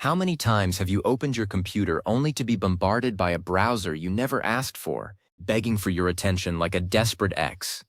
How many times have you opened your computer only to be bombarded by a browser you never asked for, begging for your attention like a desperate ex?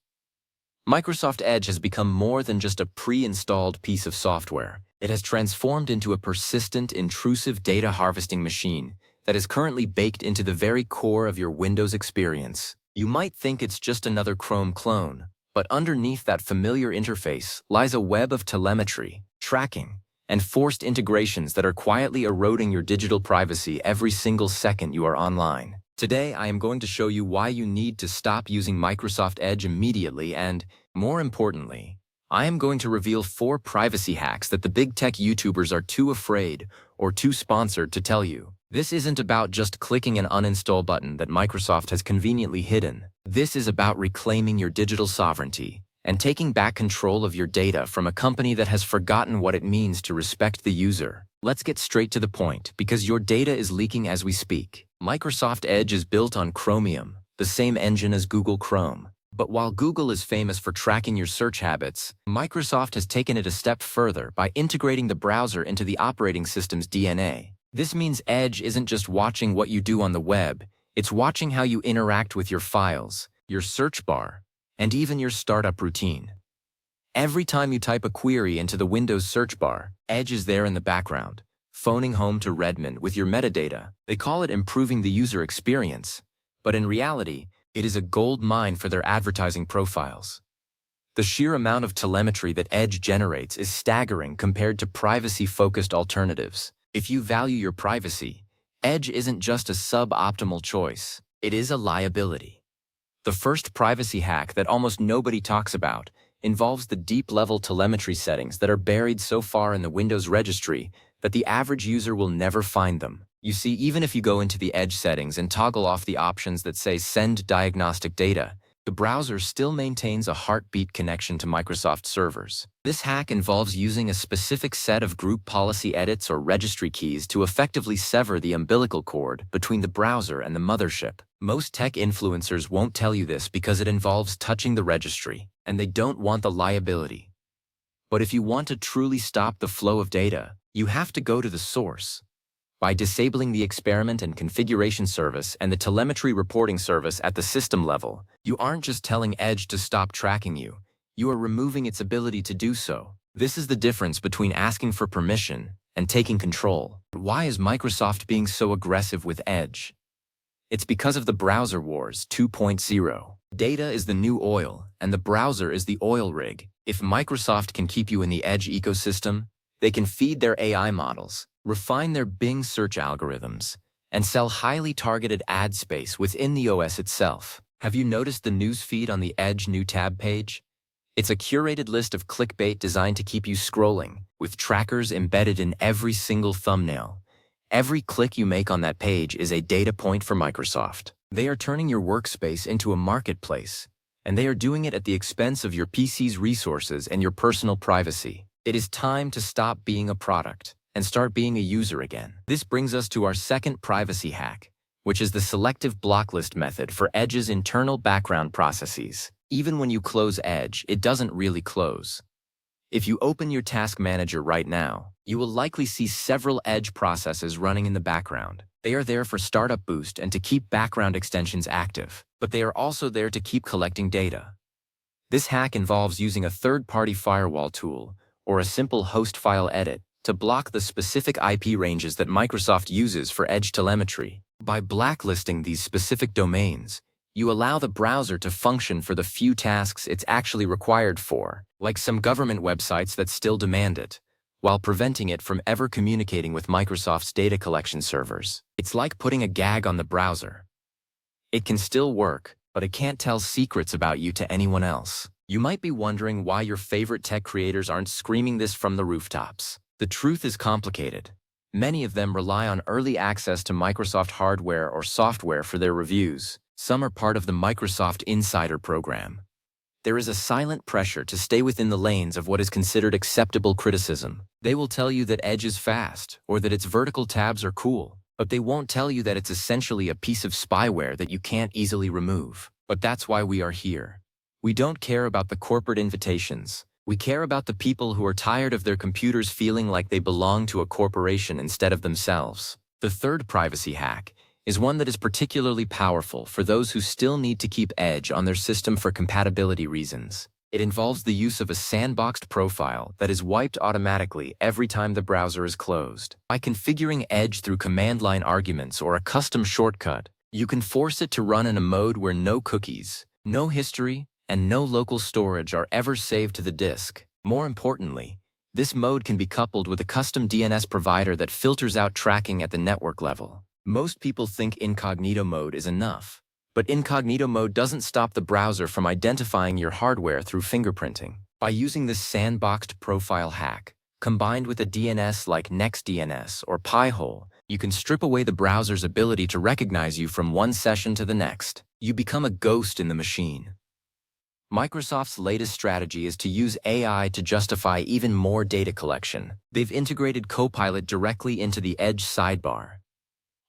Microsoft Edge has become more than just a pre-installed piece of software. It has transformed into a persistent, intrusive data harvesting machine that is currently baked into the very core of your Windows experience. You might think it's just another Chrome clone, but underneath that familiar interface lies a web of telemetry, tracking, and forced integrations that are quietly eroding your digital privacy every single second you are online. Today, I am going to show you why you need to stop using Microsoft Edge immediately and, more importantly, I am going to reveal 4 privacy hacks that the big tech YouTubers are too afraid or too sponsored to tell you. This isn't about just clicking an uninstall button that Microsoft has conveniently hidden. This is about reclaiming your digital sovereignty and taking back control of your data from a company that has forgotten what it means to respect the user. Let's get straight to the point, because your data is leaking as we speak. Microsoft Edge is built on Chromium, the same engine as Google Chrome. But while Google is famous for tracking your search habits, Microsoft has taken it a step further by integrating the browser into the operating system's DNA. This means Edge isn't just watching what you do on the web, it's watching how you interact with your files, your search bar, and even your startup routine. Every time you type a query into the Windows search bar, Edge is there in the background, phoning home to Redmond with your metadata. They call it improving the user experience, but in reality, it is a gold mine for their advertising profiles. The sheer amount of telemetry that Edge generates is staggering compared to privacy-focused alternatives. If you value your privacy, Edge isn't just a suboptimal choice, it is a liability. The first privacy hack that almost nobody talks about involves the deep-level telemetry settings that are buried so far in the Windows registry that the average user will never find them. You see, even if you go into the Edge settings and toggle off the options that say Send Diagnostic Data, the browser still maintains a heartbeat connection to Microsoft servers. This hack involves using a specific set of group policy edits or registry keys to effectively sever the umbilical cord between the browser and the mothership. Most tech influencers won't tell you this because it involves touching the registry, and they don't want the liability. But if you want to truly stop the flow of data, you have to go to the source. By disabling the experiment and configuration service and the telemetry reporting service at the system level, you aren't just telling Edge to stop tracking you, you are removing its ability to do so. This is the difference between asking for permission and taking control. Why is Microsoft being so aggressive with Edge? It's because of the Browser Wars 2.0. Data is the new oil, and the browser is the oil rig. If Microsoft can keep you in the Edge ecosystem, they can feed their AI models, refine their Bing search algorithms, and sell highly targeted ad space within the OS itself. Have you noticed the news feed on the Edge new tab page? It's a curated list of clickbait designed to keep you scrolling, with trackers embedded in every single thumbnail. Every click you make on that page is a data point for Microsoft. They are turning your workspace into a marketplace, and they are doing it at the expense of your PC's resources and your personal privacy. It is time to stop being a product and start being a user again. This brings us to our second privacy hack, which is the selective blocklist method for Edge's internal background processes. Even when you close Edge, it doesn't really close. If you open your task manager right now, you will likely see several Edge processes running in the background. They are there for startup boost and to keep background extensions active, but they are also there to keep collecting data. This hack involves using a third-party firewall tool or a simple host file edit to block the specific IP ranges that Microsoft uses for Edge telemetry. By blacklisting these specific domains, you allow the browser to function for the few tasks it's actually required for, like some government websites that still demand it, while preventing it from ever communicating with Microsoft's data collection servers. It's like putting a gag on the browser. It can still work, but it can't tell secrets about you to anyone else. You might be wondering why your favorite tech creators aren't screaming this from the rooftops. The truth is complicated. Many of them rely on early access to Microsoft hardware or software for their reviews. Some are part of the Microsoft Insider program. There is a silent pressure to stay within the lanes of what is considered acceptable criticism. They will tell you that Edge is fast or that its vertical tabs are cool, but they won't tell you that it's essentially a piece of spyware that you can't easily remove. But that's why we are here. We don't care about the corporate invitations. We care about the people who are tired of their computers feeling like they belong to a corporation instead of themselves. The third privacy hack is one that is particularly powerful for those who still need to keep Edge on their system for compatibility reasons. It involves the use of a sandboxed profile that is wiped automatically every time the browser is closed. By configuring Edge through command line arguments or a custom shortcut, you can force it to run in a mode where no cookies, no history, and no local storage are ever saved to the disk. More importantly, this mode can be coupled with a custom DNS provider that filters out tracking at the network level. Most people think incognito mode is enough, but incognito mode doesn't stop the browser from identifying your hardware through fingerprinting. By using this sandboxed profile hack, combined with a DNS like NextDNS or Pi-hole, you can strip away the browser's ability to recognize you from one session to the next. You become a ghost in the machine. Microsoft's latest strategy is to use AI to justify even more data collection. They've integrated Copilot directly into the Edge sidebar.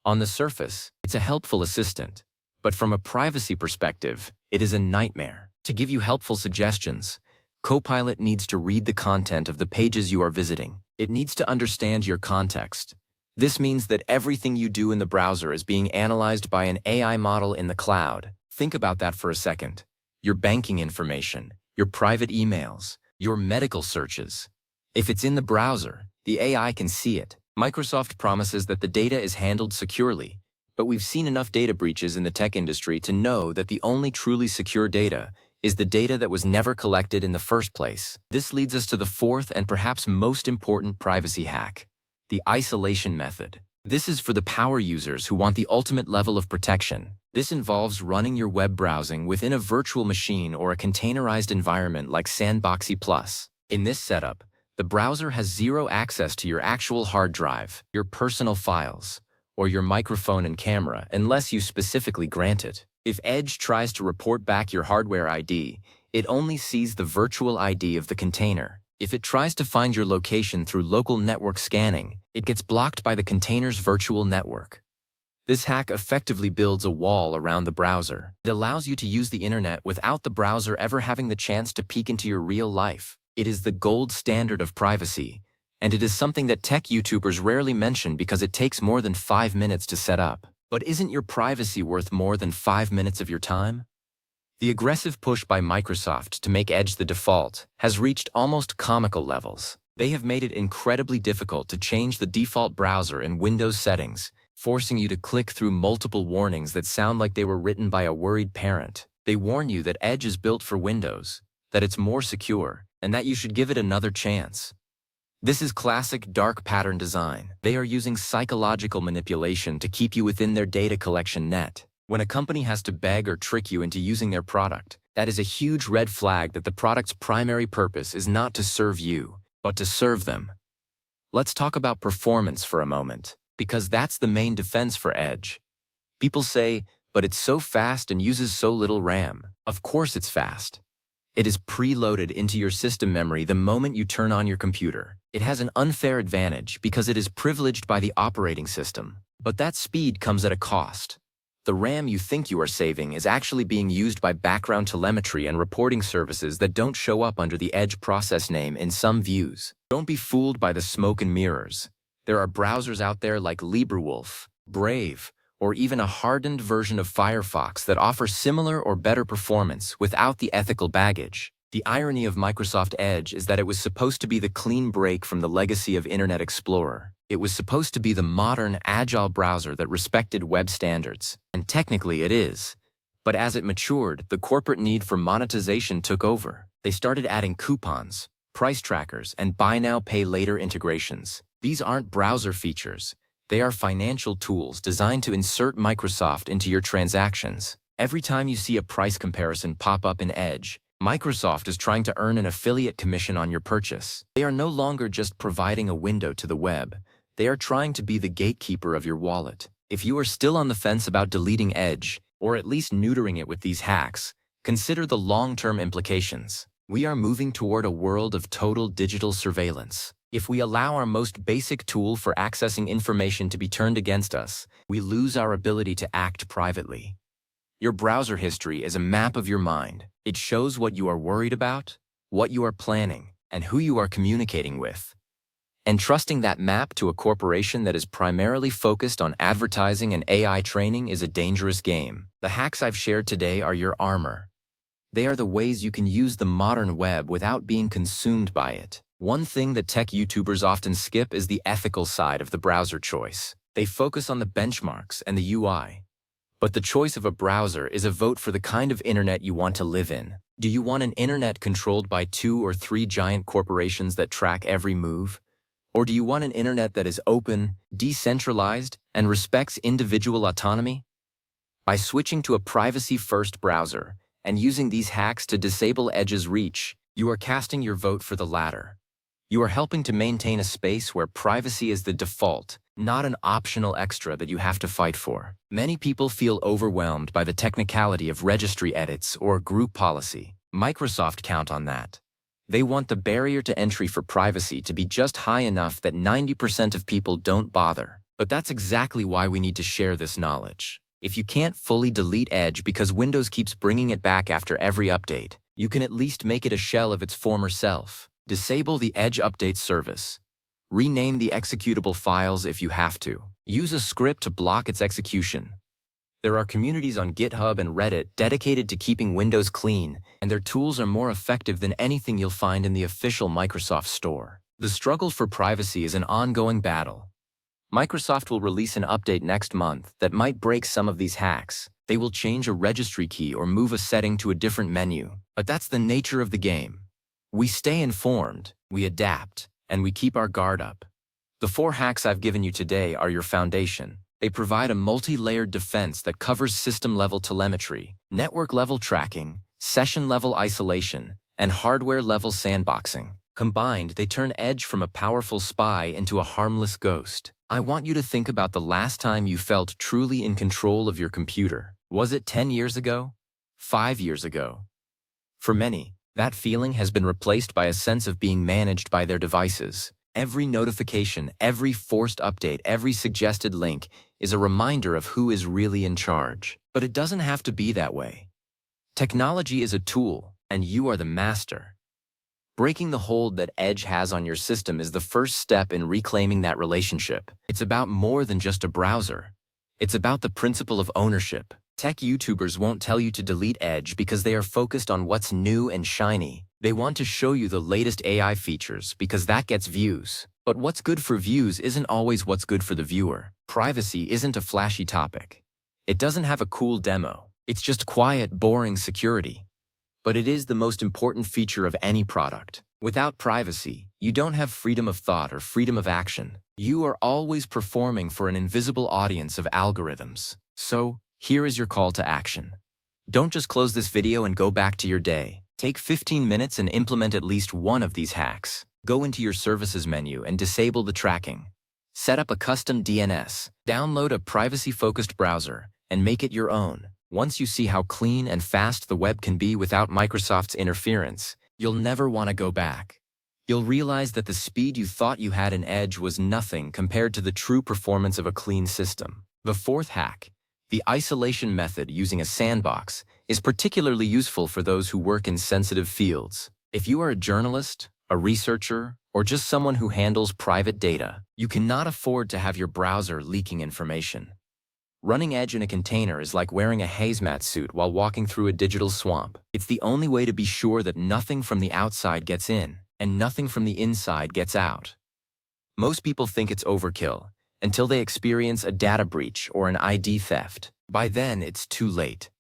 On the surface, it's a helpful assistant, but from a privacy perspective, it is a nightmare. To give you helpful suggestions, Copilot needs to read the content of the pages you are visiting. It needs to understand your context. This means that everything you do in the browser is being analyzed by an AI model in the cloud. Think about that for a second. Your banking information, your private emails, your medical searches. If it's in the browser, the AI can see it. Microsoft promises that the data is handled securely, but we've seen enough data breaches in the tech industry to know that the only truly secure data is the data that was never collected in the first place. This leads us to the fourth and perhaps most important privacy hack, the isolation method. This is for the power users who want the ultimate level of protection. This involves running your web browsing within a virtual machine or a containerized environment like Sandboxy Plus. In this setup, the browser has zero access to your actual hard drive, your personal files, or your microphone and camera unless you specifically grant it. If Edge tries to report back your hardware ID, it only sees the virtual ID of the container. If it tries to find your location through local network scanning, it gets blocked by the container's virtual network. This hack effectively builds a wall around the browser. It allows you to use the internet without the browser ever having the chance to peek into your real life. It is the gold standard of privacy, and it is something that tech YouTubers rarely mention because it takes more than 5 minutes to set up. But isn't your privacy worth more than 5 minutes of your time? The aggressive push by Microsoft to make Edge the default has reached almost comical levels. They have made it incredibly difficult to change the default browser in Windows settings, forcing you to click through multiple warnings that sound like they were written by a worried parent. They warn you that Edge is built for Windows, that it's more secure, and that you should give it another chance. This is classic dark pattern design. They are using psychological manipulation to keep you within their data collection net. When a company has to beg or trick you into using their product, that is a huge red flag that the product's primary purpose is not to serve you, but to serve them. Let's talk about performance for a moment, because that's the main defense for Edge. People say, but it's so fast and uses so little RAM. Of course it's fast. It is preloaded into your system memory the moment you turn on your computer. It has an unfair advantage because it is privileged by the operating system. But that speed comes at a cost. The RAM you think you are saving is actually being used by background telemetry and reporting services that don't show up under the Edge process name in some views. Don't be fooled by the smoke and mirrors. There are browsers out there like LibreWolf, Brave, or even a hardened version of Firefox that offer similar or better performance without the ethical baggage. The irony of Microsoft Edge is that it was supposed to be the clean break from the legacy of Internet Explorer. It was supposed to be the modern, agile browser that respected web standards. And technically it is. But as it matured, the corporate need for monetization took over. They started adding coupons, price trackers, and buy now, pay later integrations. These aren't browser features. They are financial tools designed to insert Microsoft into your transactions. Every time you see a price comparison pop up in Edge, Microsoft is trying to earn an affiliate commission on your purchase. They are no longer just providing a window to the web. They are trying to be the gatekeeper of your wallet. If you are still on the fence about deleting Edge, or at least neutering it with these hacks, consider the long-term implications. We are moving toward a world of total digital surveillance. If we allow our most basic tool for accessing information to be turned against us, we lose our ability to act privately. Your browser history is a map of your mind. It shows what you are worried about, what you are planning, and who you are communicating with. Entrusting that map to a corporation that is primarily focused on advertising and AI training is a dangerous game. The hacks I've shared today are your armor. They are the ways you can use the modern web without being consumed by it. One thing that tech YouTubers often skip is the ethical side of the browser choice. They focus on the benchmarks and the UI. But the choice of a browser is a vote for the kind of internet you want to live in. Do you want an internet controlled by 2 or 3 giant corporations that track every move? Or do you want an internet that is open, decentralized, and respects individual autonomy? By switching to a privacy-first browser and using these hacks to disable Edge's reach, you are casting your vote for the latter. You are helping to maintain a space where privacy is the default, not an optional extra that you have to fight for. Many people feel overwhelmed by the technicality of registry edits or group policy. Microsoft count on that. They want the barrier to entry for privacy to be just high enough that 90% of people don't bother. But that's exactly why we need to share this knowledge. If you can't fully delete Edge because Windows keeps bringing it back after every update, you can at least make it a shell of its former self. Disable the Edge Update service. Rename the executable files if you have to. Use a script to block its execution. There are communities on GitHub and Reddit dedicated to keeping Windows clean, and their tools are more effective than anything you'll find in the official Microsoft Store. The struggle for privacy is an ongoing battle. Microsoft will release an update next month that might break some of these hacks. They will change a registry key or move a setting to a different menu. But that's the nature of the game. We stay informed, we adapt, and we keep our guard up. The 4 hacks I've given you today are your foundation. They provide a multi-layered defense that covers system-level telemetry, network-level tracking, session-level isolation, and hardware-level sandboxing. Combined, they turn Edge from a powerful spy into a harmless ghost. I want you to think about the last time you felt truly in control of your computer. Was it 10 years ago? 5 years ago? For many, that feeling has been replaced by a sense of being managed by their devices. Every notification, every forced update, every suggested link is a reminder of who is really in charge. But it doesn't have to be that way. Technology is a tool, and you are the master. Breaking the hold that Edge has on your system is the first step in reclaiming that relationship. It's about more than just a browser. It's about the principle of ownership. Tech YouTubers won't tell you to delete Edge because they are focused on what's new and shiny. They want to show you the latest AI features because that gets views. But what's good for views isn't always what's good for the viewer. Privacy isn't a flashy topic. It doesn't have a cool demo. It's just quiet, boring security. But it is the most important feature of any product. Without privacy, you don't have freedom of thought or freedom of action. You are always performing for an invisible audience of algorithms. So, here is your call to action. Don't just close this video and go back to your day. Take 15 minutes and implement at least one of these hacks. Go into your services menu and disable the tracking. Set up a custom DNS. Download a privacy-focused browser and make it your own. Once you see how clean and fast the web can be without Microsoft's interference, you'll never want to go back. You'll realize that the speed you thought you had in Edge was nothing compared to the true performance of a clean system. The 4th hack, the isolation method using a sandbox, is particularly useful for those who work in sensitive fields. If you are a journalist, a researcher, or just someone who handles private data, you cannot afford to have your browser leaking information. Running Edge in a container is like wearing a hazmat suit while walking through a digital swamp. It's the only way to be sure that nothing from the outside gets in, and nothing from the inside gets out. Most people think it's overkill, until they experience a data breach or an ID theft. By then, it's too late.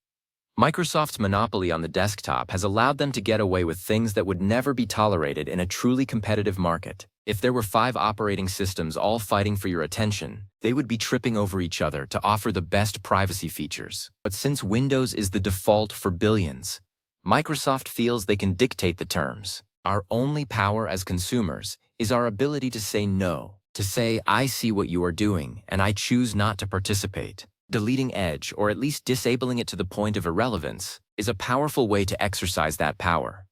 Microsoft's monopoly on the desktop has allowed them to get away with things that would never be tolerated in a truly competitive market. If there were 5 operating systems all fighting for your attention, they would be tripping over each other to offer the best privacy features. But since Windows is the default for billions, Microsoft feels they can dictate the terms. Our only power as consumers is our ability to say no, to say, I see what you are doing, and I choose not to participate. Deleting Edge, or at least disabling it to the point of irrelevance, is a powerful way to exercise that power.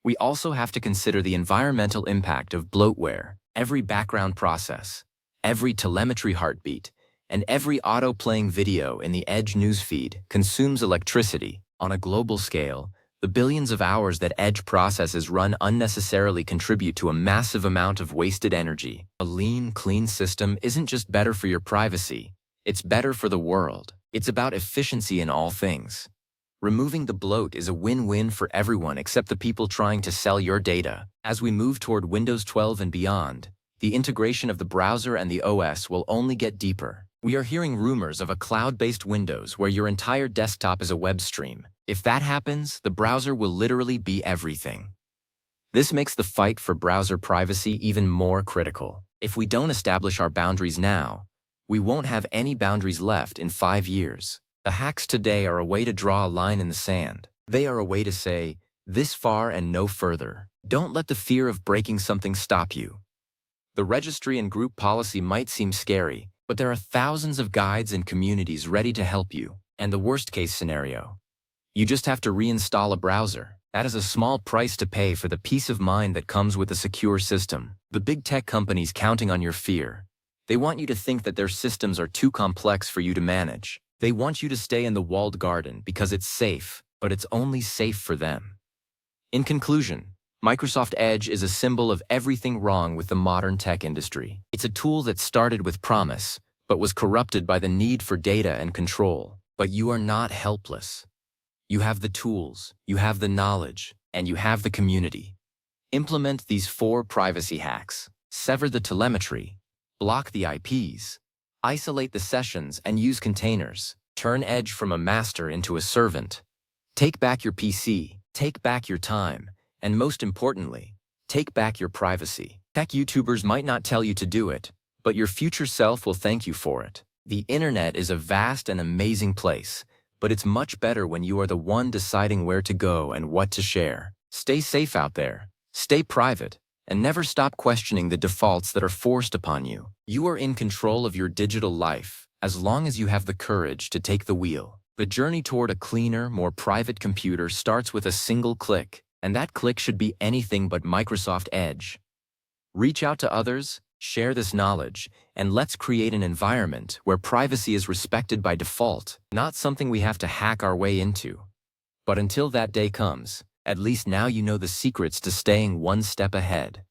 We also have to consider the environmental impact of bloatware. Every background process, every telemetry heartbeat, and every auto-playing video in the Edge newsfeed consumes electricity. On a global scale, The billions of hours that Edge processes run unnecessarily contribute to a massive amount of wasted energy. A lean, clean system isn't just better for your privacy, it's better for the world. It's about efficiency in all things. Removing the bloat is a win-win for everyone except the people trying to sell your data. As we move toward Windows 12 and beyond, the integration of the browser and the OS will only get deeper. We are hearing rumors of a cloud-based Windows where your entire desktop is a web stream. If that happens, the browser will literally be everything. This makes the fight for browser privacy even more critical. If we don't establish our boundaries now, we won't have any boundaries left in 5 years. The hacks today are a way to draw a line in the sand. They are a way to say, this far and no further. Don't let the fear of breaking something stop you. The registry and group policy might seem scary, but there are thousands of guides and communities ready to help you. And the worst-case scenario, you just have to reinstall a browser. That is a small price to pay for the peace of mind that comes with a secure system. The big tech companies counting on your fear. They want you to think that their systems are too complex for you to manage. They want you to stay in the walled garden because it's safe, but it's only safe for them. In conclusion, Microsoft Edge is a symbol of everything wrong with the modern tech industry. It's a tool that started with promise, but was corrupted by the need for data and control. But you are not helpless. You have the tools, you have the knowledge, and you have the community. Implement these 4 privacy hacks. Sever the telemetry, block the IPs, isolate the sessions and use containers. Turn Edge from a master into a servant. Take back your PC, take back your time, and most importantly, take back your privacy. Tech YouTubers might not tell you to do it, but your future self will thank you for it. The internet is a vast and amazing place, but it's much better when you are the one deciding where to go and what to share. Stay safe out there, stay private, and never stop questioning the defaults that are forced upon you. You are in control of your digital life, as long as you have the courage to take the wheel. The journey toward a cleaner, more private computer starts with a single click, and that click should be anything but Microsoft Edge. Reach out to others, share this knowledge, and let's create an environment where privacy is respected by default, not something we have to hack our way into. But until that day comes, at least now you know the secrets to staying one step ahead.